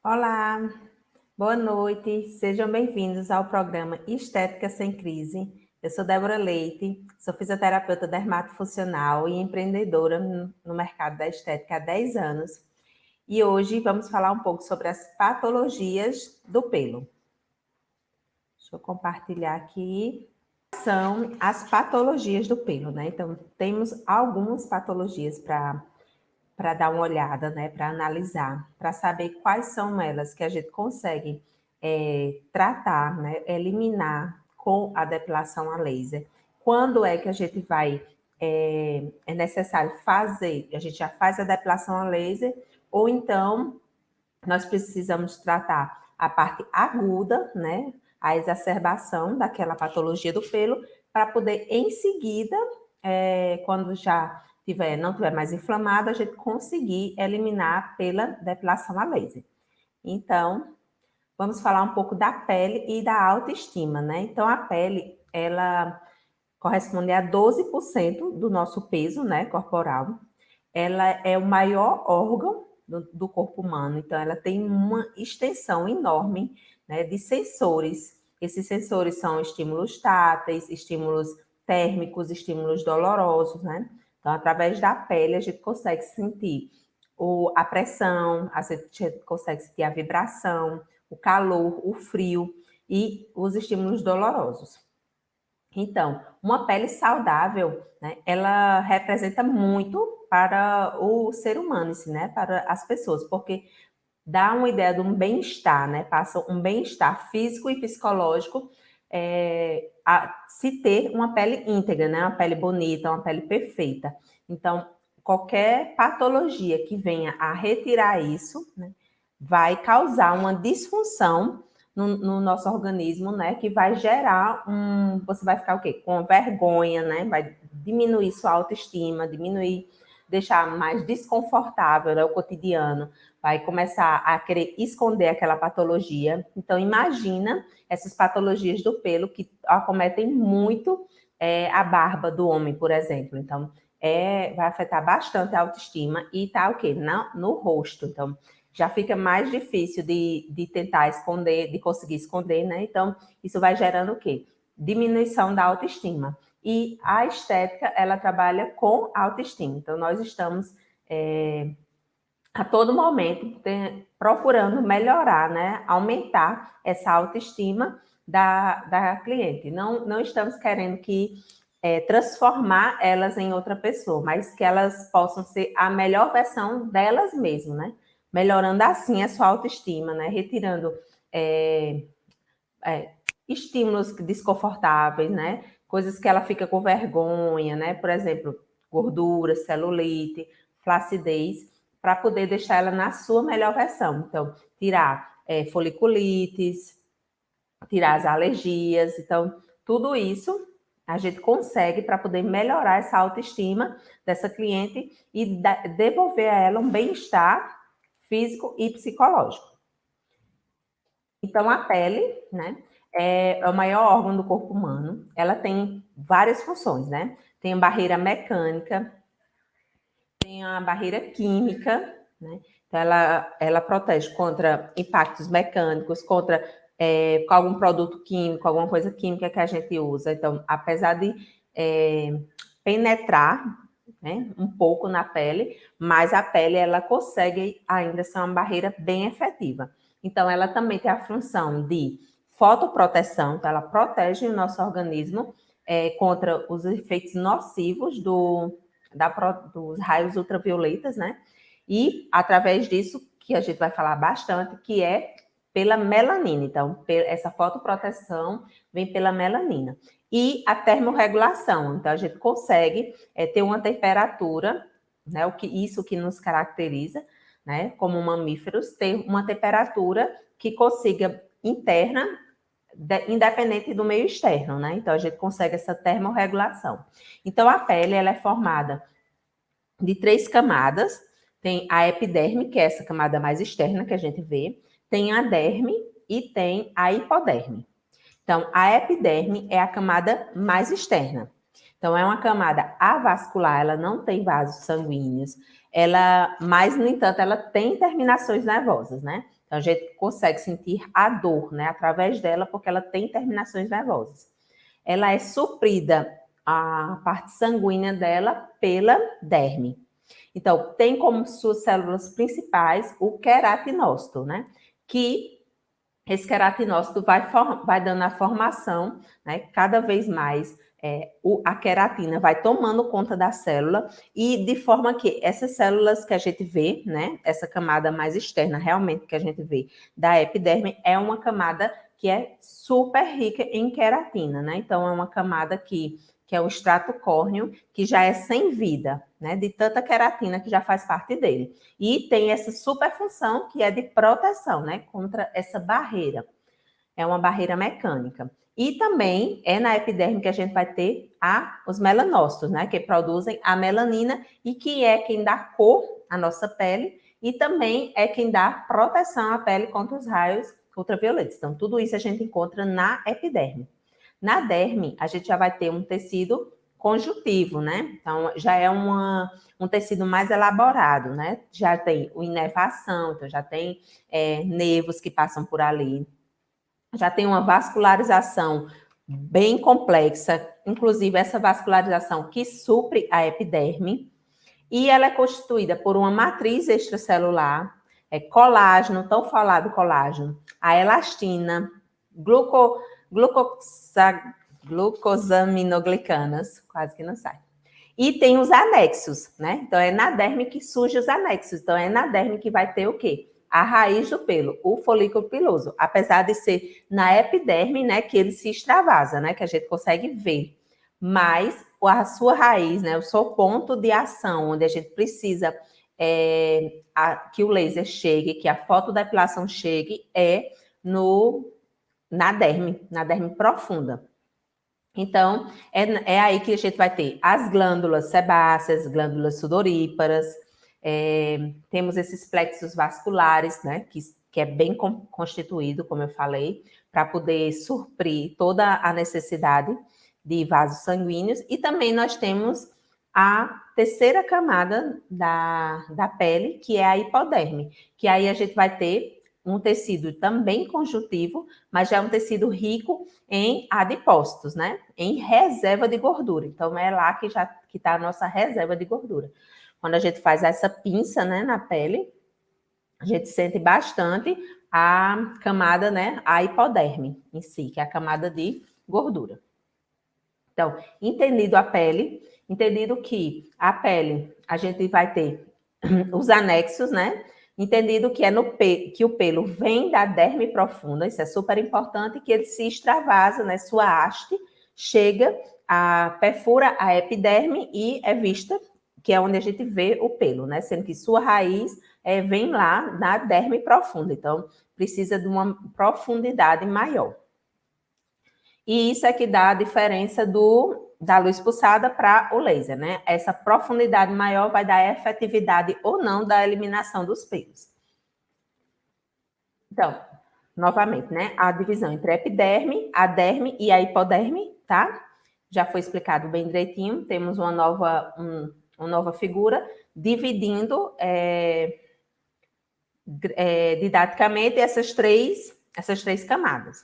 Olá, boa noite, sejam bem-vindos ao programa Estética Sem Crise. Eu sou Débora Leite, sou fisioterapeuta dermatofuncional e empreendedora no mercado da estética há 10 anos. E hoje vamos falar um pouco sobre as patologias do pelo. Deixa eu compartilhar aqui. São as patologias do pelo, né? Então, temos algumas patologias para dar uma olhada, né, para analisar, para saber quais são elas que a gente consegue tratar, né, eliminar com a depilação a laser. Quando é que a gente vai, é necessário fazer, a gente já faz a depilação a laser, ou então nós precisamos tratar a parte aguda, né, a exacerbação daquela patologia do pelo, para poder, em seguida, quando já não tiver mais inflamado, a gente conseguir eliminar pela depilação a laser. Então, vamos falar um pouco da pele e da autoestima, né? Então, a pele, ela corresponde a 12% do nosso peso, né, corporal. Ela é o maior órgão do corpo humano, então ela tem uma extensão enorme, né, de sensores. Esses sensores são estímulos táteis, estímulos térmicos, estímulos dolorosos, né? Então, através da pele, a gente consegue sentir a pressão, a gente consegue sentir a vibração, o calor, o frio e os estímulos dolorosos. Então, uma pele saudável, né, ela representa muito para o ser humano, assim, né, para as pessoas, porque dá uma ideia de um bem-estar, né, passa um bem-estar físico e psicológico se ter uma pele íntegra, né, uma pele bonita, uma pele perfeita. Então, qualquer patologia que venha a retirar isso, né, vai causar uma disfunção no nosso organismo, né? Que vai gerar você vai ficar o quê? Com vergonha, né? Vai diminuir sua autoestima, deixar mais desconfortável, né, o cotidiano, vai começar a querer esconder aquela patologia. Então, imagina essas patologias do pelo que acometem muito a barba do homem, por exemplo. Então, vai afetar bastante a autoestima e tá o quê? No rosto. Então, já fica mais difícil de tentar esconder, de conseguir esconder, né? Então, isso vai gerando o quê? Diminuição da autoestima. E a estética, ela trabalha com autoestima. Então, nós estamos a todo momento procurando melhorar, né? Aumentar essa autoestima da cliente. Não estamos querendo transformar elas em outra pessoa, mas que elas possam ser a melhor versão delas mesmas, né? Melhorando assim a sua autoestima, né? Retirando é, é, estímulos desconfortáveis, né? Coisas que ela fica com vergonha, né? Por exemplo, gordura, celulite, flacidez, para poder deixar ela na sua melhor versão. Então, tirar foliculites, tirar as alergias. Então, tudo isso a gente consegue para poder melhorar essa autoestima dessa cliente e devolver a ela um bem-estar físico e psicológico. Então, a pele, né, é o maior órgão do corpo humano. Ela tem várias funções, né? Tem a barreira mecânica, tem a barreira química, né? Então, ela protege contra impactos mecânicos, contra algum produto químico, alguma coisa química que a gente usa. Então, apesar de penetrar, né, um pouco na pele, mas a pele ela consegue ainda ser uma barreira bem efetiva. Então, ela também tem a função de fotoproteção, então ela protege o nosso organismo contra os efeitos nocivos dos raios ultravioletas, né? E através disso, que a gente vai falar bastante, que é pela melanina. Então, essa fotoproteção vem pela melanina. E a termorregulação. Então, a gente consegue ter uma temperatura, né? Isso que nos caracteriza, né? Como mamíferos, ter uma temperatura que consiga interna, independente do meio externo, né? Então, a gente consegue essa termorregulação. Então, a pele, ela é formada de 3 camadas. Tem a epiderme, que é essa camada mais externa que a gente vê. Tem a derme e tem a hipoderme. Então, a epiderme é a camada mais externa. Então, é uma camada avascular, ela não tem vasos sanguíneos, mas, no entanto, ela tem terminações nervosas, né? Então, a gente consegue sentir a dor, né, através dela, porque ela tem terminações nervosas. Ela é suprida, a parte sanguínea dela, pela derme. Então, tem como suas células principais o queratinócito, né, que esse queratinócito vai dando a formação, né, cada vez mais a queratina vai tomando conta da célula e de forma que essas células que a gente vê, né, essa camada mais externa realmente que a gente vê da epiderme é uma camada que é super rica em queratina, né? Então é uma camada que é o extrato córneo, que já é sem vida, né, de tanta queratina que já faz parte dele. E tem essa super função que é de proteção, né, contra essa barreira. É uma barreira mecânica. E também é na epiderme que a gente vai ter os melanócitos, né, que produzem a melanina e que é quem dá cor à nossa pele e também é quem dá proteção à pele contra os raios ultravioletos. Então, tudo isso a gente encontra na epiderme. Na derme, a gente já vai ter um tecido conjuntivo, né? Então, já é um tecido mais elaborado, né? Já tem inervação, então já tem nervos que passam por ali. Já tem uma vascularização bem complexa, inclusive essa vascularização que supre a epiderme. E ela é constituída por uma matriz extracelular, colágeno, tão falado colágeno, a elastina, glucosaminoglicanas, quase que não sai. E tem os anexos, né? Então, é na derme que surgem os anexos. Então, é na derme que vai ter o quê? A raiz do pelo, o folículo piloso. Apesar de ser na epiderme, né, que ele se extravasa, né, que a gente consegue ver. Mas a sua raiz, né, o seu ponto de ação, onde a gente precisa que o laser chegue, que a fotodepilação chegue, é na derme profunda. Então, é aí que a gente vai ter as glândulas sebáceas, glândulas sudoríparas, temos esses plexos vasculares, né, que é bem constituído, como eu falei, para poder suprir toda a necessidade de vasos sanguíneos. E também nós temos a terceira camada da pele, que é a hipoderme, que aí a gente vai ter um tecido também conjuntivo, mas já é um tecido rico em adipócitos, né? Em reserva de gordura. Então, é lá que está a nossa reserva de gordura. Quando a gente faz essa pinça, né, na pele, a gente sente bastante a camada, né, a hipoderme em si, que é a camada de gordura. Então, entendido a pele, entendido que a pele, a gente vai ter os anexos, né? Entendido que que o pelo vem da derme profunda, isso é super importante, que ele se extravasa, né? Sua haste chega, perfura a epiderme e é vista, que é onde a gente vê o pelo, né? Sendo que sua raiz vem lá na derme profunda, então precisa de uma profundidade maior. E isso é que dá a diferença da luz pulsada para o laser, né? Essa profundidade maior vai dar efetividade ou não da eliminação dos pelos. Então, novamente, né? A divisão entre a epiderme, a derme e a hipoderme, tá? Já foi explicado bem direitinho. Temos uma nova figura dividindo didaticamente essas três camadas.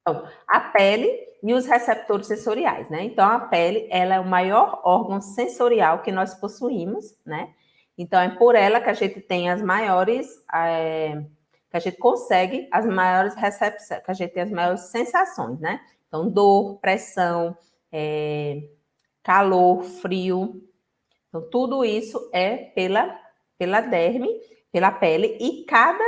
Então, a pele e os receptores sensoriais, né? Então, a pele, ela é o maior órgão sensorial que nós possuímos, né? Então, é por ela que a gente tem as maiores, que a gente consegue as maiores recepções, que a gente tem as maiores sensações, né? Então, dor, pressão, calor, frio. Então, tudo isso é pela derme, pela pele, e cada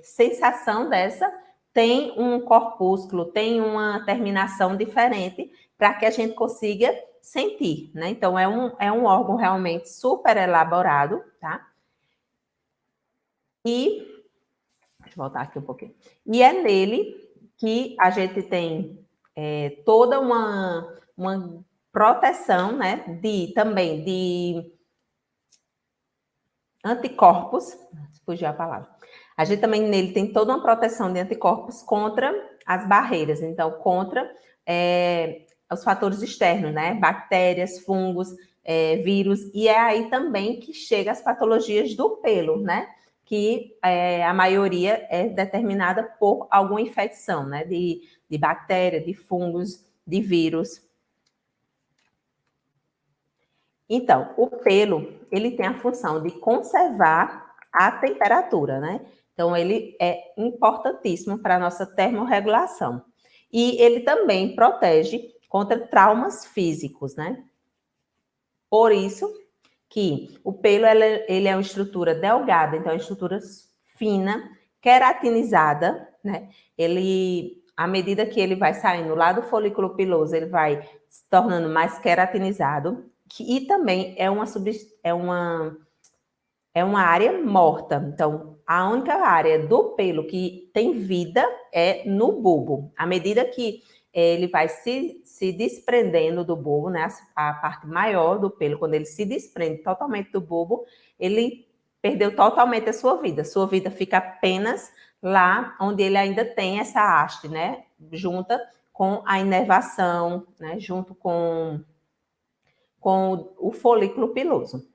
sensação dessa tem um corpúsculo, tem uma terminação diferente para que a gente consiga sentir, né? Então, é um órgão realmente super elaborado, tá? E, deixa eu voltar aqui um pouquinho. E é nele que a gente tem toda uma proteção, né? Também de anticorpos, fugiu a palavra. A gente também nele tem toda uma proteção de anticorpos contra as barreiras, então contra os fatores externos, né? Bactérias, fungos, vírus, e é aí também que chega as patologias do pelo, né? que a maioria é determinada por alguma infecção, né? De bactéria, de fungos, de vírus. Então, o pelo, ele tem a função de conservar a temperatura, né? Então, ele é importantíssimo para a nossa termorregulação. E ele também protege contra traumas físicos, né? Por isso que o pelo, ele é uma estrutura delgada, então é uma estrutura fina, queratinizada, né? Ele, à medida que ele vai saindo lá do folículo piloso, ele vai se tornando mais queratinizado, e também é uma área morta. Então, a única área do pelo que tem vida é no bulbo. À medida que ele vai se desprendendo do bulbo, né? A parte maior do pelo, quando ele se desprende totalmente do bulbo, ele perdeu totalmente a sua vida. Sua vida fica apenas lá onde ele ainda tem essa haste, né? Junta com a inervação, né? Junto com o folículo piloso.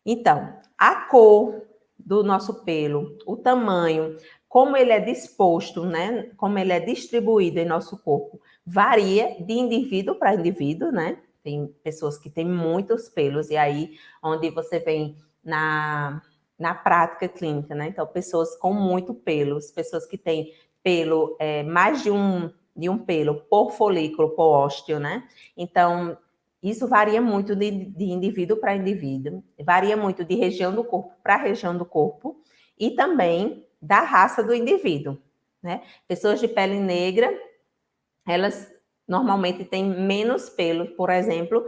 Então, a cor do nosso pelo, o tamanho, como ele é disposto, né? Como ele é distribuído em nosso corpo, varia de indivíduo para indivíduo, né? Tem pessoas que têm muitos pelos, e aí onde você vem na prática clínica, né? Então, pessoas com muito pelos, pessoas que têm pelo, mais de um pelo por folículo, por ósteo, né? Então, isso varia muito de indivíduo para indivíduo, varia muito de região do corpo para região do corpo e também da raça do indivíduo, né? Pessoas de pele negra, elas normalmente têm menos pelo, por exemplo,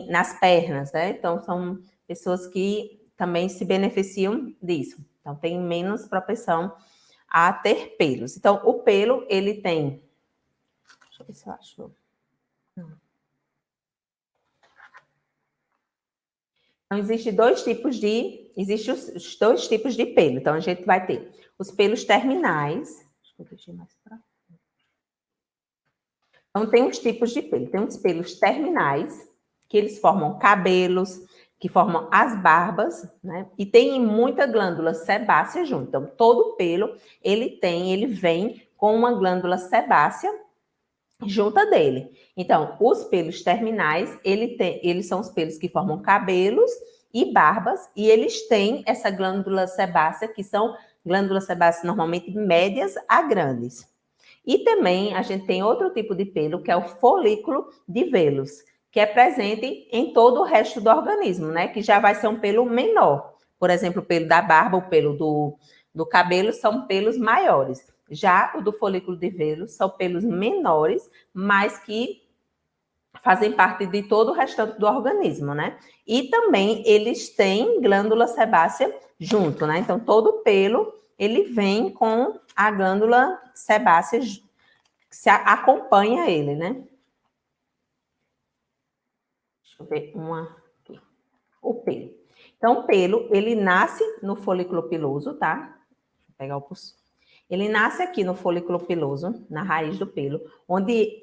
nas pernas, né? Então, são pessoas que também se beneficiam disso. Então, tem menos propensão a ter pelos. Então, o pelo, ele tem... Deixa eu ver se eu acho... Então, existem os dois tipos de pelo. Então, a gente vai ter os pelos terminais. Deixa eu deixar mais pra... Então, tem os tipos de pelo. Tem os pelos terminais, que eles formam cabelos, que formam as barbas, né? E tem muita glândula sebácea junto. Então, todo pelo, ele vem com uma glândula sebácea junta dele. Então, os pelos terminais, eles são os pelos que formam cabelos e barbas, e eles têm essa glândula sebácea, que são glândulas sebáceas normalmente médias a grandes. E também a gente tem outro tipo de pelo, que é o folículo de Vellus, que é presente em todo o resto do organismo, né? Que já vai ser um pelo menor. Por exemplo, o pelo da barba, o pelo do cabelo são pelos maiores. Já o do folículo de Vellus são pelos menores, mas que fazem parte de todo o restante do organismo, né? E também eles têm glândula sebácea junto, né? Então, todo pelo, ele vem com a glândula sebácea que se acompanha ele, né? Deixa eu ver uma aqui. O pelo. Então, o pelo, ele nasce no folículo piloso, tá? Vou pegar o pulso. Ele nasce aqui no folículo piloso, na raiz do pelo, onde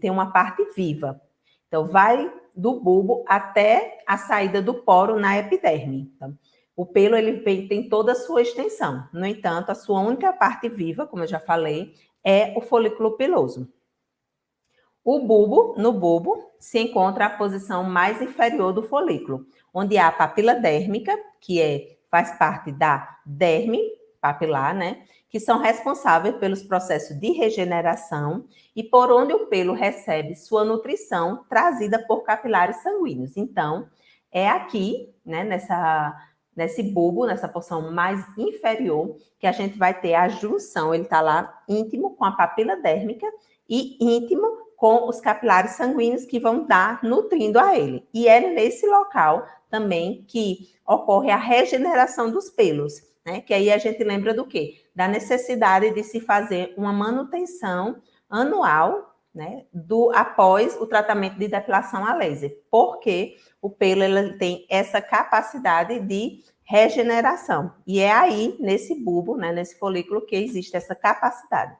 tem uma parte viva. Então, vai do bulbo até a saída do poro na epiderme. Então, o pelo ele tem toda a sua extensão. No entanto, a sua única parte viva, como eu já falei, é o folículo piloso. No bulbo, se encontra a posição mais inferior do folículo, onde há a papila dérmica, que faz parte da derme papilar, né? Que são responsáveis pelos processos de regeneração e por onde o pelo recebe sua nutrição trazida por capilares sanguíneos. Então, é aqui, né, nesse bulbo, nessa porção mais inferior, que a gente vai ter a junção, ele está lá íntimo com a papila dérmica e íntimo com os capilares sanguíneos que vão dar nutrindo a ele. E é nesse local também que ocorre a regeneração dos pelos, né? Que aí a gente lembra do quê? Da necessidade de se fazer uma manutenção anual, né? Após o tratamento de depilação a laser. Porque o pelo ele tem essa capacidade de regeneração. E é aí, nesse bulbo, né? Nesse folículo, que existe essa capacidade.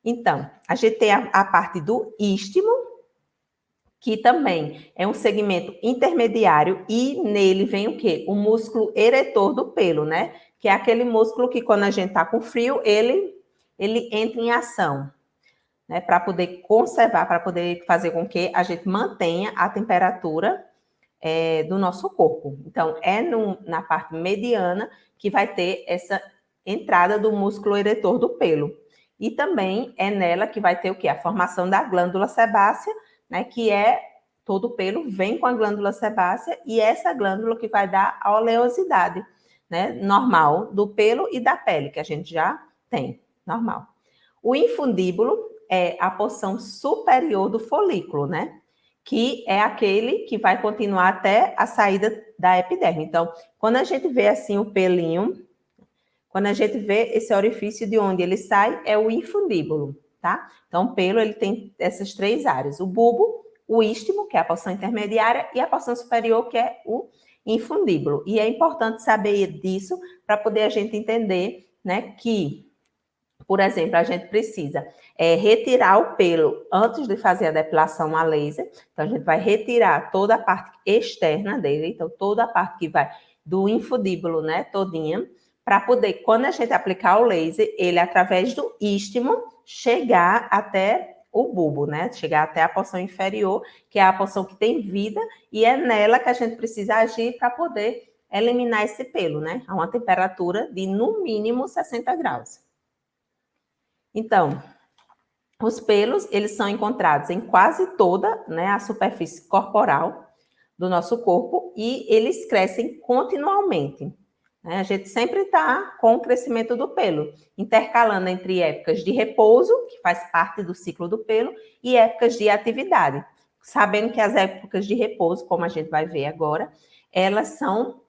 Então, a gente tem a parte do istmo, que também é um segmento intermediário e nele vem o quê? O músculo eretor do pelo, né? Que é aquele músculo que quando a gente está com frio, ele entra em ação, né? Para poder conservar, para poder fazer com que a gente mantenha a temperatura do nosso corpo. Então, na parte mediana que vai ter essa entrada do músculo eretor do pelo. E também é nela que vai ter o quê? A formação da glândula sebácea, né? Que é todo o pelo vem com a glândula sebácea e essa glândula que vai dar a oleosidade, né? Normal do pelo e da pele, que a gente já tem, normal. O infundíbulo é a porção superior do folículo, né? Que é aquele que vai continuar até a saída da epiderme. Então, quando a gente vê assim o pelinho, quando a gente vê esse orifício de onde ele sai, é o infundíbulo, tá? Então, o pelo, ele tem essas três áreas. O bulbo, o istmo, que é a porção intermediária, e a porção superior, que é o infundíbulo. E é importante saber disso para poder a gente entender, né, que, por exemplo, a gente precisa retirar o pelo antes de fazer a depilação a laser. Então, a gente vai retirar toda a parte externa dele, então, toda a parte que vai do infundíbulo, né, todinha, para poder, quando a gente aplicar o laser, ele, através do istmo, chegar até o bulbo, né? Chegar até a porção inferior, que é a porção que tem vida, e é nela que a gente precisa agir para poder eliminar esse pelo, né? A uma temperatura de, no mínimo, 60 graus. Então, os pelos, eles são encontrados em quase toda, né, a superfície corporal do nosso corpo e eles crescem continuamente. A gente sempre está com o crescimento do pelo, intercalando entre épocas de repouso, que faz parte do ciclo do pelo, e épocas de atividade. Sabendo que as épocas de repouso, como a gente vai ver agora, elas são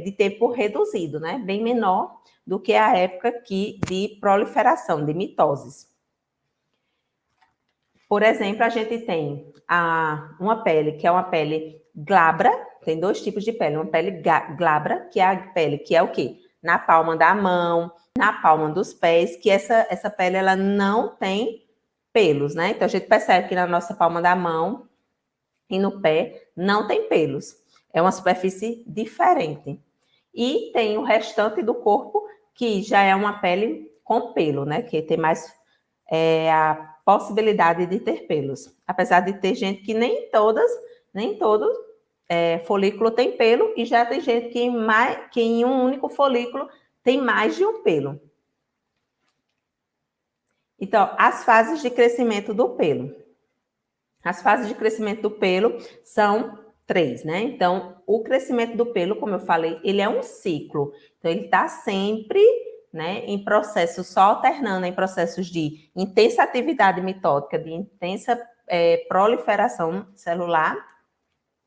de tempo reduzido, né? Bem menor do que a época de proliferação, de mitoses. Por exemplo, a gente tem uma pele que é uma pele glabra. Tem dois tipos de pele. Uma pele glabra, que é a pele que é o quê? Na palma da mão, na palma dos pés, que essa pele ela não tem pelos, né? Então, a gente percebe que na nossa palma da mão e no pé não tem pelos. É uma superfície diferente. E tem o restante do corpo, que já é uma pele com pelo, né? Que tem mais a possibilidade de ter pelos. Apesar de ter gente que nem todo folículo tem pelo, e já tem gente que em um único folículo tem mais de um pelo. Então, as fases de crescimento do pelo. As fases de crescimento do pelo são 3, né? Então, o crescimento do pelo, como eu falei, ele é um ciclo. Então, ele está sempre, né, em processos, só alternando em processos de intensa atividade mitótica, de intensa proliferação celular,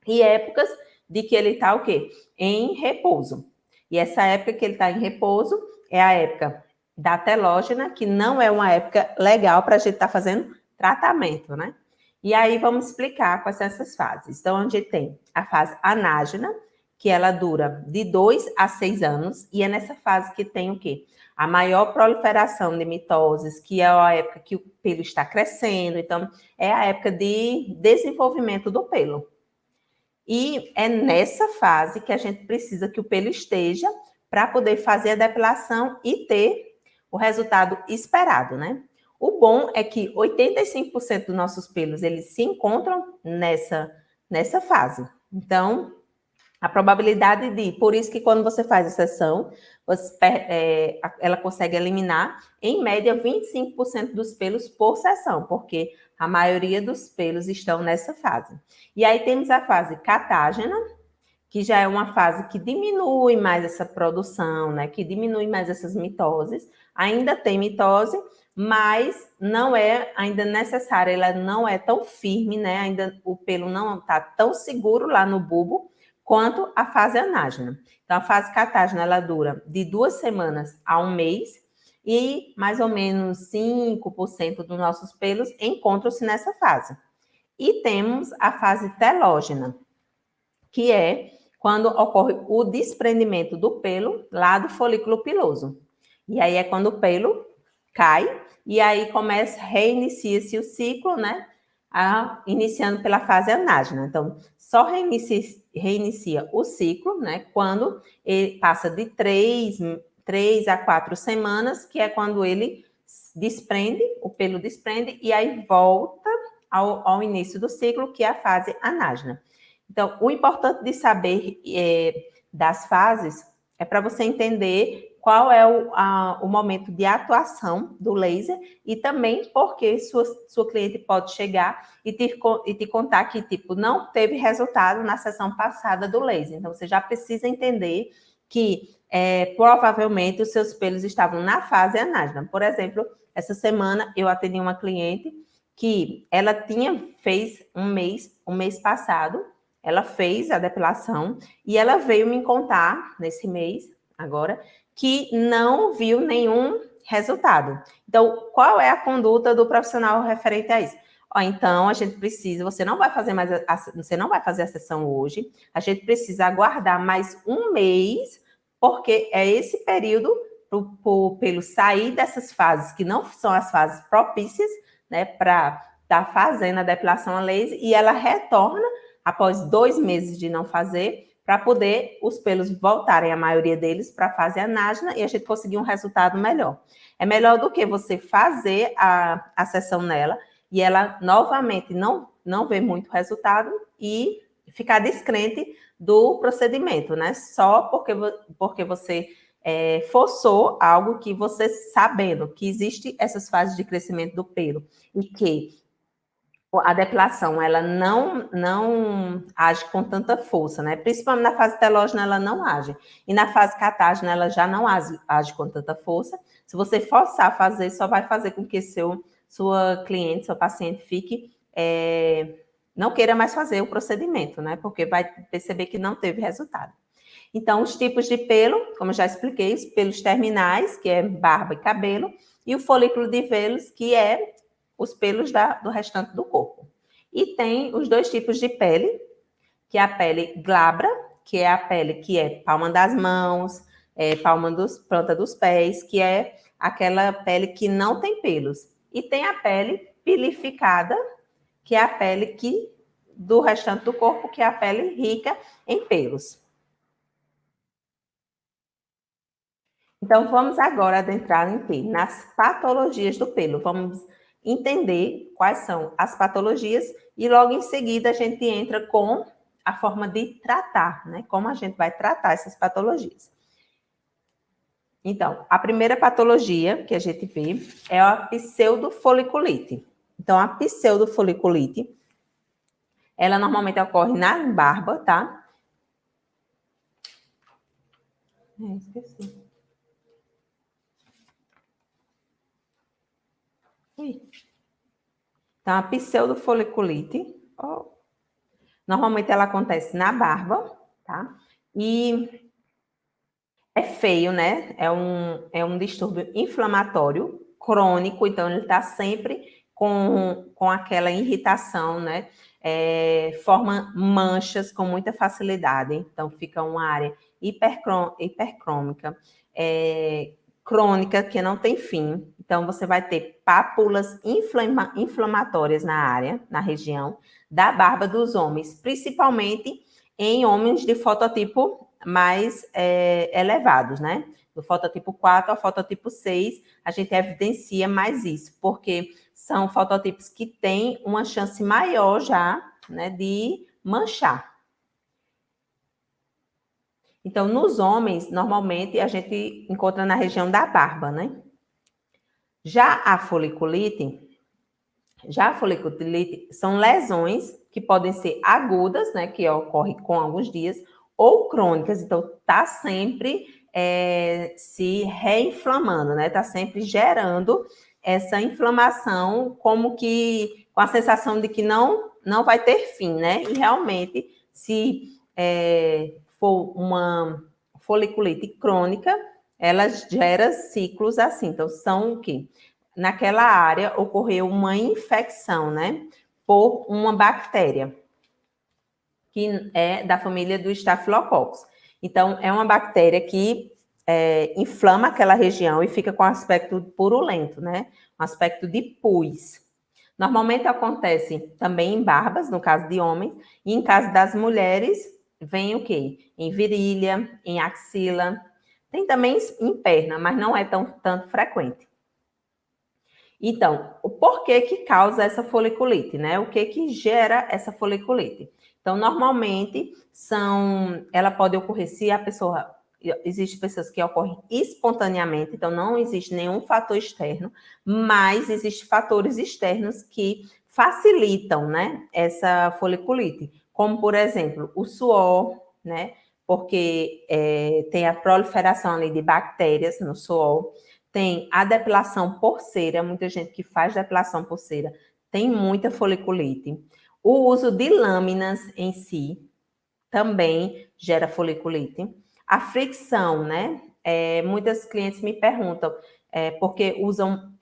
e épocas de que ele está o quê? Em repouso. E essa época que ele está em repouso é a época da telógena, que não é uma época legal para a gente estar fazendo tratamento, né? E aí vamos explicar quais são essas fases. Então, a gente tem a fase anágena, que ela dura de 2 a 6 anos, e é nessa fase que tem o quê? A maior proliferação de mitoses, que é a época que o pelo está crescendo, então é a época de desenvolvimento do pelo. E é nessa fase que a gente precisa que o pelo esteja para poder fazer a depilação e ter o resultado esperado, né? O bom é que 85% dos nossos pelos, eles se encontram nessa fase. Então, a probabilidade por isso que quando você faz a sessão, ela consegue eliminar, em média, 25% dos pelos por sessão, porque a maioria dos pelos estão nessa fase. E aí temos a fase catágena, que já é uma fase que diminui mais essa produção, né? Que diminui mais essas mitoses. Ainda tem mitose, mas não é ainda necessária, ela não é tão firme, né? Ainda o pelo não está tão seguro lá no bulbo quanto a fase anágena. Então, a fase catágena, ela dura de 2 semanas a 1 mês, e mais ou menos 5% dos nossos pelos encontram-se nessa fase. E temos a fase telógena, que é quando ocorre o desprendimento do pelo lá do folículo piloso. E aí é quando o pelo cai, e aí reinicia-se o ciclo, né? iniciando pela fase anágena. Então, só reinicia o ciclo, né, quando ele passa de 3 a 4 semanas, que é quando ele desprende, o pelo desprende, e aí volta ao início do ciclo, que é a fase anágena. Então, o importante de saber das fases é para você entender qual é o momento de atuação do laser e também porque sua cliente pode chegar e te contar que, tipo, não teve resultado na sessão passada do laser. Então, você já precisa entender que provavelmente os seus pelos estavam na fase anágena. Por exemplo, essa semana eu atendi uma cliente que ela fez um mês passado, ela fez a depilação e ela veio me contar nesse mês, agora, que não viu nenhum resultado. Então, qual é a conduta do profissional referente a isso? Então, a gente precisa, você não vai fazer a sessão hoje, a gente precisa aguardar mais um mês, porque é esse período para pelo sair dessas fases, que não são as fases propícias, né, para estar fazendo a depilação a laser, e ela retorna após 2 meses de não fazer, para poder os pelos voltarem, a maioria deles, para a fase anágena e a gente conseguir um resultado melhor. É melhor do que você fazer a sessão nela e ela novamente não ver muito resultado e ficar descrente do procedimento, né? Só porque você forçou algo que você, sabendo que existe essas fases de crescimento do pelo e que a depilação, ela não age com tanta força, né? Principalmente na fase telógena, ela não age. E na fase catágena, ela já não age com tanta força. Se você forçar a fazer, só vai fazer com que sua cliente, seu paciente fique... não queira mais fazer o procedimento, né? Porque vai perceber que não teve resultado. Então, os tipos de pelo, como eu já expliquei, os pelos terminais, que é barba e cabelo, e o folículo de Vélus, que é os pelos do restante do corpo. E tem os 2 tipos de pele, que é a pele glabra, que é a pele que é palma das mãos, planta dos pés, que é aquela pele que não tem pelos. E tem a pele pilificada, que é a pele do restante do corpo, que é a pele rica em pelos. Então, vamos agora adentrar nas patologias do pelo. Vamos entender quais são as patologias e logo em seguida a gente entra com a forma de tratar, né? Como a gente vai tratar essas patologias. Então, a primeira patologia que a gente vê é a pseudofoliculite. Então, a pseudofoliculite, ela normalmente ocorre na barba, tá? Esqueci. Então, a pseudofoliculite, normalmente ela acontece na barba, tá? E é feio, né? É um distúrbio inflamatório crônico, então ele está sempre com aquela irritação, né? Forma manchas com muita facilidade, então fica uma área hipercrômica, crônica, que não tem fim. Então, você vai ter pápulas inflamatórias na região da barba dos homens, principalmente em homens de fototipo mais elevados, né? Do fototipo 4 ao fototipo 6, a gente evidencia mais isso, porque são fototipos que têm uma chance maior já, né, de manchar. Então, nos homens, normalmente, a gente encontra na região da barba, né? Já a foliculite são lesões que podem ser agudas, né, que ocorrem com alguns dias, ou crônicas, então tá sempre se reinflamando, né? Tá sempre gerando essa inflamação, como que com a sensação de que não vai ter fim, né? E realmente, se for uma foliculite crônica, ela gera ciclos assim. Então, são o quê? Naquela área ocorreu uma infecção, né? Por uma bactéria, que é da família do Staphylococcus. Então, é uma bactéria que inflama aquela região e fica com aspecto purulento, né? Um aspecto de pus. Normalmente acontece também em barbas, no caso de homens, e em caso das mulheres, vem o quê? Em virilha, em axila, tem também em perna, mas não é tanto frequente. Então, o porquê que causa essa foliculite, né? O que gera essa foliculite? Então, normalmente, ela pode ocorrer se a pessoa, existem pessoas que ocorrem espontaneamente, então não existe nenhum fator externo, mas existem fatores externos que facilitam, né, essa foliculite, como, por exemplo, o suor, né? Porque tem a proliferação ali de bactérias no suor, tem a depilação por cera, muita gente que faz depilação por cera tem muita foliculite. O uso de lâminas em si também gera foliculite. A fricção, né? Muitas clientes me perguntam porque usam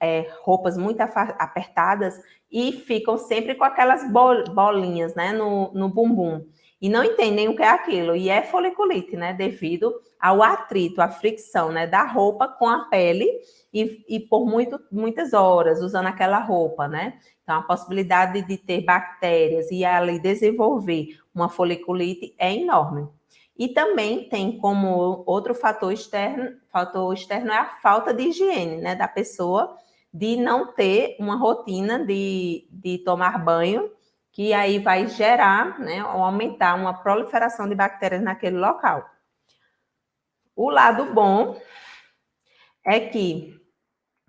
roupas muito apertadas e ficam sempre com aquelas bolinhas, né, no bumbum. E não entendem o que é aquilo. E é foliculite, né? Devido ao atrito, à fricção, né, da roupa com a pele e por muitas horas usando aquela roupa, né? Então, a possibilidade de ter bactérias e ali desenvolver uma foliculite é enorme. E também tem como outro fator externo é a falta de higiene, né, da pessoa, de não ter uma rotina de tomar banho, que aí vai gerar, né, ou aumentar uma proliferação de bactérias naquele local. O lado bom é que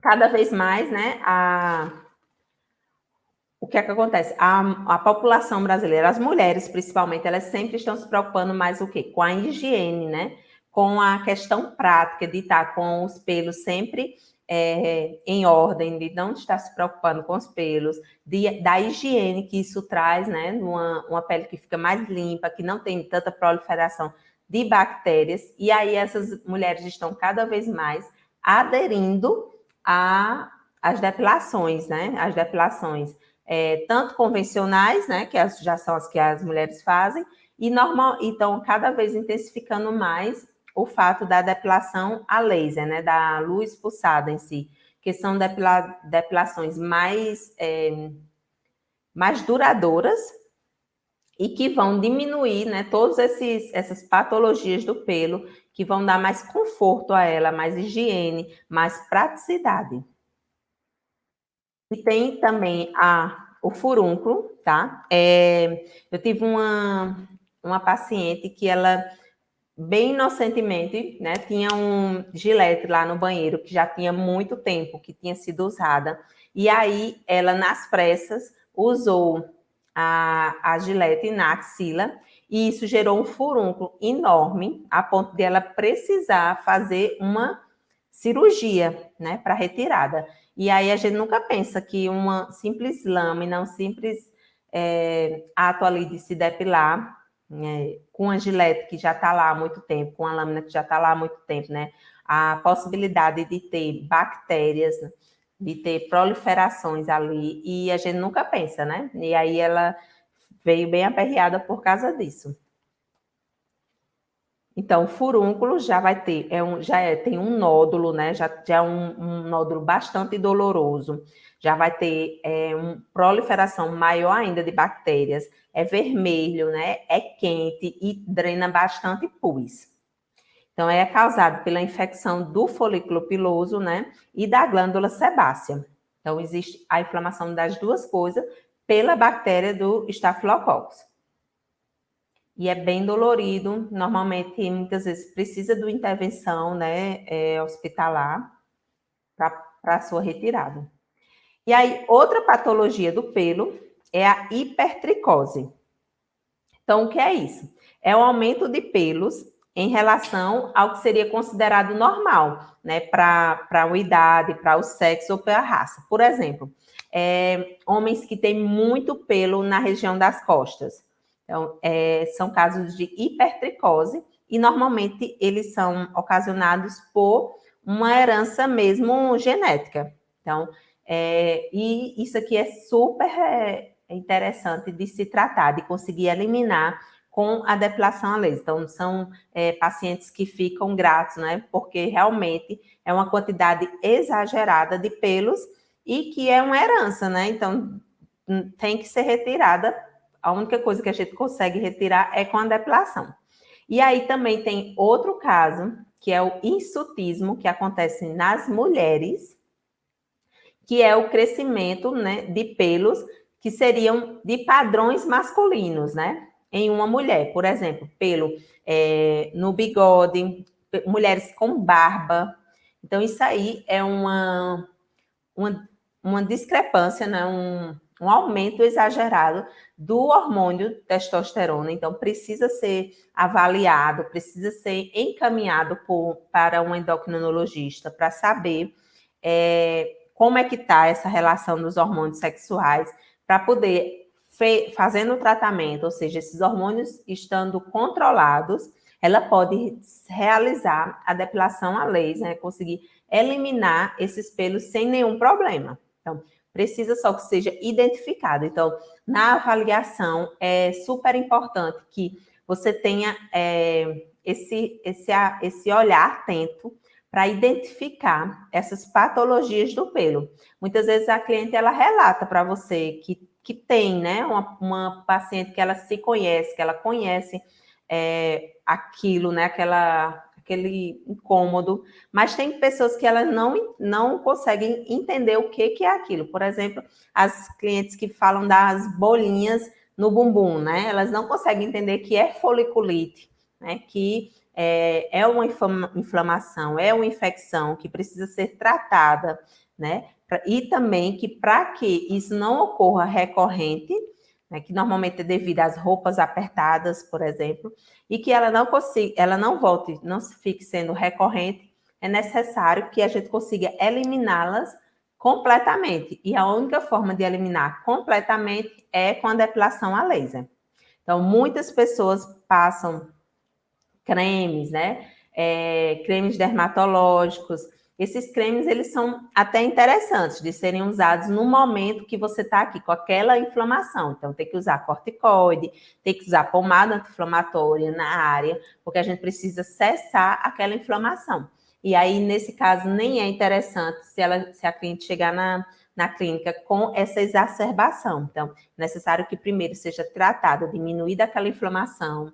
cada vez mais, né, o que é que acontece? A população brasileira, as mulheres principalmente, elas sempre estão se preocupando mais o quê? Com a higiene, né? Com a questão prática de estar com os pelos sempre em ordem, de não estar se preocupando com os pelos, da higiene que isso traz, né? Uma pele que fica mais limpa, que não tem tanta proliferação de bactérias. E aí essas mulheres estão cada vez mais aderindo às depilações, né? As depilações tanto convencionais, né, que já são as que as mulheres fazem, e então cada vez intensificando mais o fato da depilação a laser, né, da luz pulsada em si, que são depilações mais duradouras e que vão diminuir, né, todas essas patologias do pelo, que vão dar mais conforto a ela, mais higiene, mais praticidade. E tem também o furúnculo, tá? Eu tive uma paciente que ela, bem inocentemente, né, tinha um gilete lá no banheiro, que já tinha muito tempo que tinha sido usada, e aí ela, nas pressas, usou a gilete na axila, e isso gerou um furúnculo enorme, a ponto de ela precisar fazer uma cirurgia, né, para retirada. E aí a gente nunca pensa que uma simples lâmina, um simples ato ali de se depilar, né, com a gilete que já está lá há muito tempo, com a lâmina que já está lá há muito tempo, né, a possibilidade de ter bactérias, de ter proliferações ali, e a gente nunca pensa, né? E aí ela veio bem aperreada por causa disso. Então, o furúnculo já vai ter, tem um nódulo, né? Já é um nódulo bastante doloroso. Já vai ter uma proliferação maior ainda de bactérias. É vermelho, né? É quente e drena bastante pus. Então, é causado pela infecção do folículo piloso, né? E da glândula sebácea. Então, existe a inflamação das duas coisas pela bactéria do Staphylococcus. E é bem dolorido, normalmente, muitas vezes, precisa de uma intervenção, né, hospitalar para a sua retirada. E aí, outra patologia do pelo é a hipertricose. Então, o que é isso? É o aumento de pelos em relação ao que seria considerado normal, né, para a idade, para o sexo ou para a raça. Por exemplo, homens que têm muito pelo na região das costas. Então, são casos de hipertricose e normalmente eles são ocasionados por uma herança mesmo genética. Então, e isso aqui é super interessante de se tratar, de conseguir eliminar com a depilação a laser. Então, são pacientes que ficam gratos, né? Porque realmente é uma quantidade exagerada de pelos e que é uma herança, né? Então, tem que ser retirada. A única coisa que a gente consegue retirar é com a depilação. E aí também tem outro caso, que é o hirsutismo, que acontece nas mulheres, que é o crescimento, né, de pelos que seriam de padrões masculinos, né? Em uma mulher, por exemplo, pelo no bigode, mulheres com barba. Então, isso aí é uma discrepância, né? Um aumento exagerado do hormônio testosterona. Então, precisa ser avaliado, precisa ser encaminhado para um endocrinologista para saber como é que está essa relação dos hormônios sexuais, para poder, fazendo o tratamento, ou seja, esses hormônios estando controlados, ela pode realizar a depilação a laser, né? Conseguir eliminar esses pelos sem nenhum problema. Então, precisa só que seja identificado. Então, na avaliação, é super importante que você tenha esse olhar atento para identificar essas patologias do pelo. Muitas vezes a cliente, ela relata para você que tem, né, uma paciente que ela se conhece, que ela conhece aquilo, né, aquele incômodo, mas tem pessoas que elas não conseguem entender o que é aquilo. Por exemplo, as clientes que falam das bolinhas no bumbum, né, elas não conseguem entender que é foliculite, né, que é uma inflamação, é uma infecção que precisa ser tratada, né, e também que para que isso não ocorra recorrente, né, que normalmente é devido às roupas apertadas, por exemplo, e que ela não volte, não fique sendo recorrente, é necessário que a gente consiga eliminá-las completamente. E a única forma de eliminar completamente é com a depilação a laser. Então, muitas pessoas passam cremes, né? Cremes dermatológicos. Esses cremes, eles são até interessantes de serem usados no momento que você está aqui com aquela inflamação. Então, tem que usar corticoide, tem que usar pomada anti-inflamatória na área, porque a gente precisa cessar aquela inflamação. E aí, nesse caso, nem é interessante se a cliente chegar na clínica com essa exacerbação. Então, é necessário que primeiro seja tratada, diminuída aquela inflamação,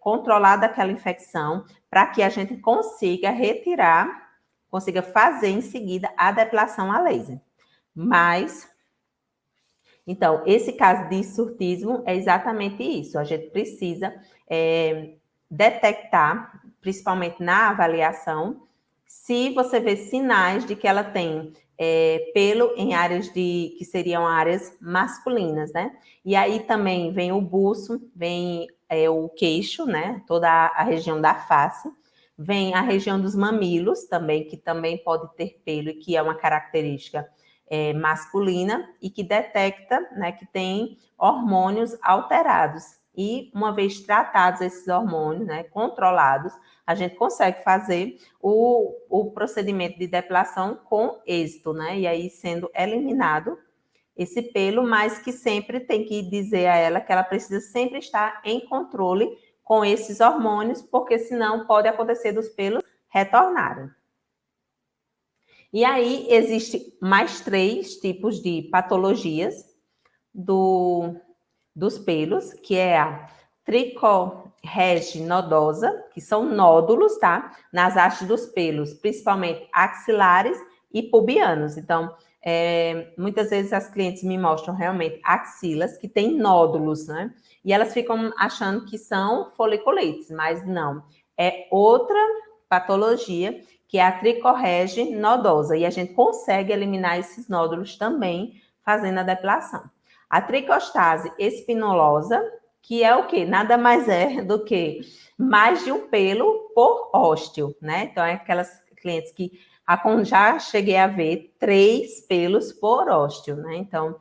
controlada aquela infecção, para que a gente consiga retirar, consiga fazer em seguida a depilação a laser. Mas, então, esse caso de hirsutismo é exatamente isso. A gente precisa detectar, principalmente na avaliação, se você vê sinais de que ela tem pelo em áreas que seriam áreas masculinas, né? E aí também vem o buço, vem o queixo, né? Toda a região da face, vem a região dos mamilos também, que também pode ter pelo e que é uma característica masculina e que detecta, né, que tem hormônios alterados. E uma vez tratados esses hormônios, né, controlados, a gente consegue fazer o procedimento de depilação com êxito, né? E aí sendo eliminado esse pelo, mas que sempre tem que dizer a ela que ela precisa sempre estar em controle com esses hormônios, porque senão pode acontecer dos pelos retornarem. E aí existe mais 3 tipos de patologias dos pelos, que é a tricorrege nodosa, que são nódulos, tá? Nas hastes dos pelos, principalmente axilares e pubianos. Então, muitas vezes as clientes me mostram realmente axilas que têm nódulos, né? E elas ficam achando que são foliculites, mas não. É outra patologia, que é a tricorrege nodosa. E a gente consegue eliminar esses nódulos também fazendo a depilação. A tricostase espinulosa, que é o quê? Nada mais é do que mais de um pelo por ósteo, né? Então, é aquelas clientes que já cheguei a ver 3 pelos por ósteo, né? Então,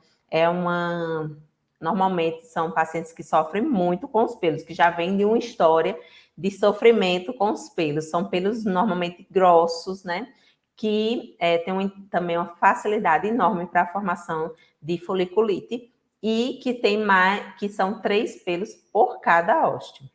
normalmente são pacientes que sofrem muito com os pelos, que já vêm de uma história de sofrimento com os pelos. São pelos normalmente grossos, né? Que tem também uma facilidade enorme para a formação de foliculite e que são 3 pelos por cada ósteo.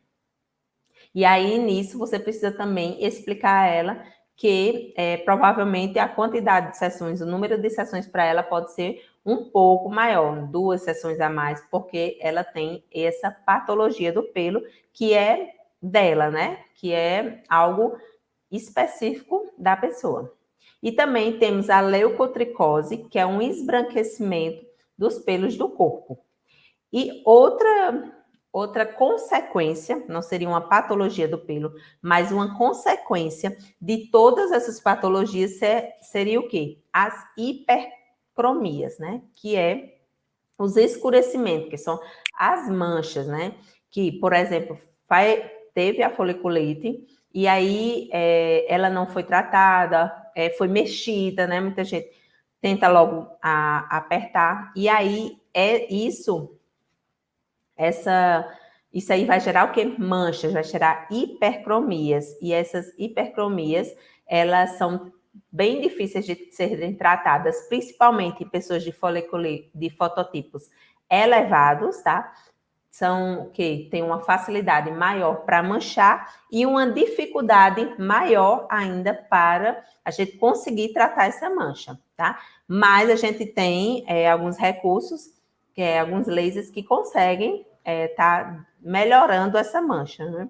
E aí, nisso, você precisa também explicar a ela que provavelmente a quantidade de sessões, o número de sessões para ela pode ser um pouco maior, 2 sessões a mais, porque ela tem essa patologia do pelo que é dela, né? Que é algo específico da pessoa. E também temos a leucotricose, que é um esbranquecimento dos pelos do corpo. E outra consequência, não seria uma patologia do pelo, mas uma consequência de todas essas patologias seria o quê? As hipercromias, né? Que é os escurecimentos, que são as manchas, né? Que, por exemplo, teve a foliculite e aí ela não foi tratada, foi mexida, né? Muita gente tenta logo apertar, e aí isso aí vai gerar o quê? Manchas, vai gerar hipercromias. E essas hipercromias, elas são bem difíceis de serem tratadas, principalmente em pessoas de fototipos elevados, tá? São que tem uma facilidade maior para manchar e uma dificuldade maior ainda para a gente conseguir tratar essa mancha, tá? Mas a gente tem alguns recursos, alguns lasers que conseguem tá melhorando essa mancha, né?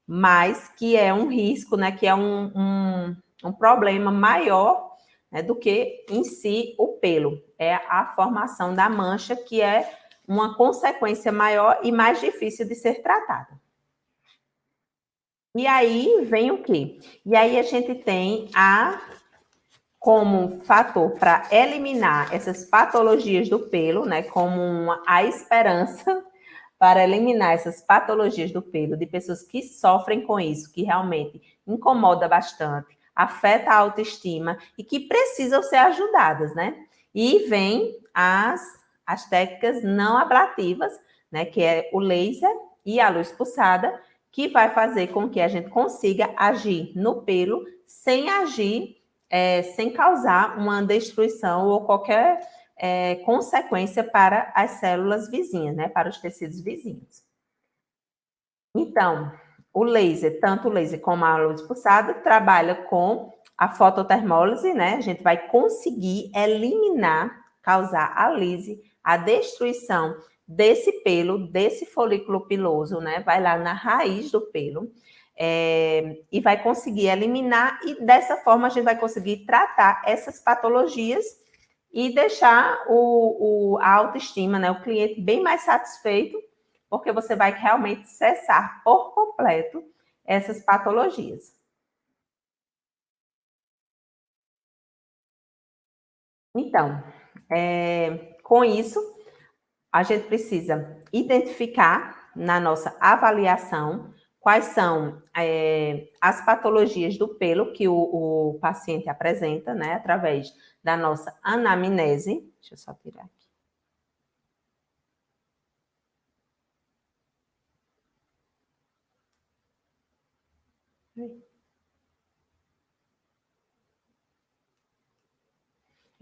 Mas que é um risco, né? Que é um problema maior, né, do que em si o pelo. É a formação da mancha, que é uma consequência maior e mais difícil de ser tratada. E aí vem o quê? E aí a gente tem como fator para eliminar essas patologias do pelo, né, como a esperança para eliminar essas patologias do pelo de pessoas que sofrem com isso, que realmente incomoda bastante, afeta a autoestima e que precisam ser ajudadas, né? E vem as técnicas não ablativas, né, que é o laser e a luz pulsada, que vai fazer com que a gente consiga agir no pelo sem agir, sem causar uma destruição ou qualquer consequência para as células vizinhas, né, para os tecidos vizinhos. Então, o laser, tanto o laser como a luz pulsada, trabalha com a fototermólise, né? A gente vai conseguir eliminar, causar a lise, a destruição desse pelo, desse folículo piloso, né? Vai lá na raiz do pelo. E vai conseguir eliminar, e dessa forma a gente vai conseguir tratar essas patologias e deixar a autoestima, né, o cliente bem mais satisfeito, porque você vai realmente cessar por completo essas patologias. Então, com isso, a gente precisa identificar na nossa avaliação quais são as patologias do pelo que o paciente apresenta, né, através da nossa anamnese. Deixa eu só tirar aqui.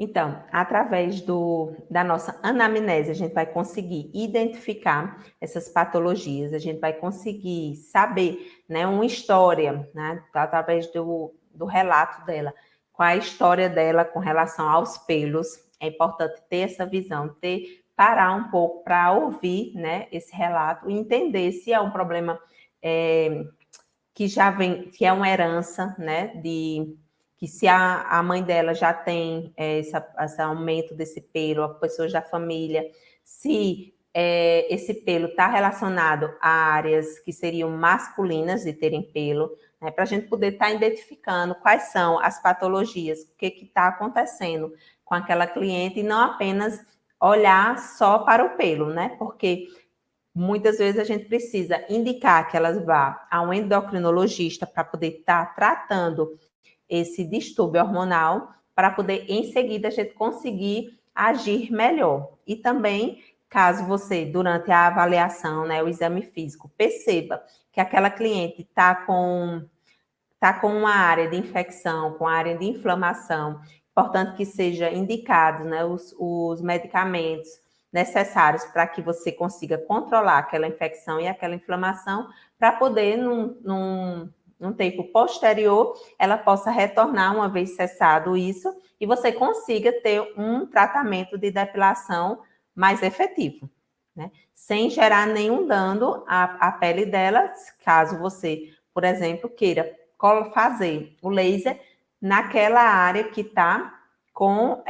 Então, através da nossa anamnese, a gente vai conseguir identificar essas patologias, a gente vai conseguir saber, né, uma história, né, através do relato dela, qual é a história dela com relação aos pelos. É importante ter essa visão, parar um pouco para ouvir, né, esse relato e entender se é um problema que já vem, que é uma herança, né, que se a mãe dela já tem esse aumento desse pelo, a pessoas da família, se esse pelo está relacionado a áreas que seriam masculinas de terem pelo, né, para a gente poder estar identificando quais são as patologias, o que está acontecendo com aquela cliente, e não apenas olhar só para o pelo, né? Porque muitas vezes a gente precisa indicar que elas vá a um endocrinologista para poder estar tratando esse distúrbio hormonal, para poder em seguida a gente conseguir agir melhor. E também, caso você, durante a avaliação, né, o exame físico, perceba que aquela cliente tá com uma área de infecção, com área de inflamação, importante que seja indicado, né, os medicamentos necessários para que você consiga controlar aquela infecção e aquela inflamação, para poder um tempo posterior, ela possa retornar uma vez cessado isso e você consiga ter um tratamento de depilação mais efetivo, né? Sem gerar nenhum dano à pele dela, caso você, por exemplo, queira fazer o laser naquela área que está com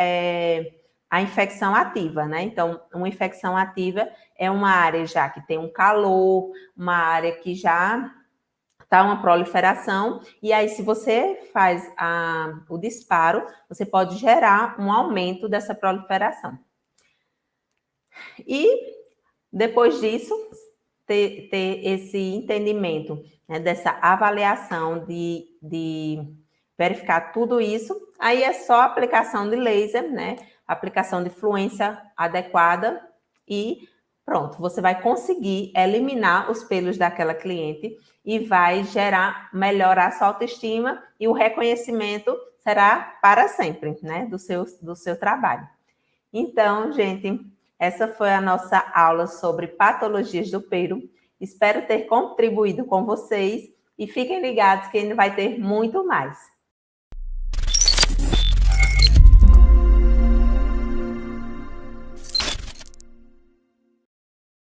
a infecção ativa, né? Então, uma infecção ativa é uma área já que tem um calor, uma área que já está uma proliferação, e aí se você faz o disparo, você pode gerar um aumento dessa proliferação. E depois disso, ter esse entendimento, né, dessa avaliação de verificar tudo isso, aí é só aplicação de laser, né? Aplicação de fluência adequada e pronto, você vai conseguir eliminar os pelos daquela cliente e vai melhorar sua autoestima e o reconhecimento será para sempre, né? Do seu trabalho. Então, gente, essa foi a nossa aula sobre patologias do pelo. Espero ter contribuído com vocês e fiquem ligados que ainda vai ter muito mais.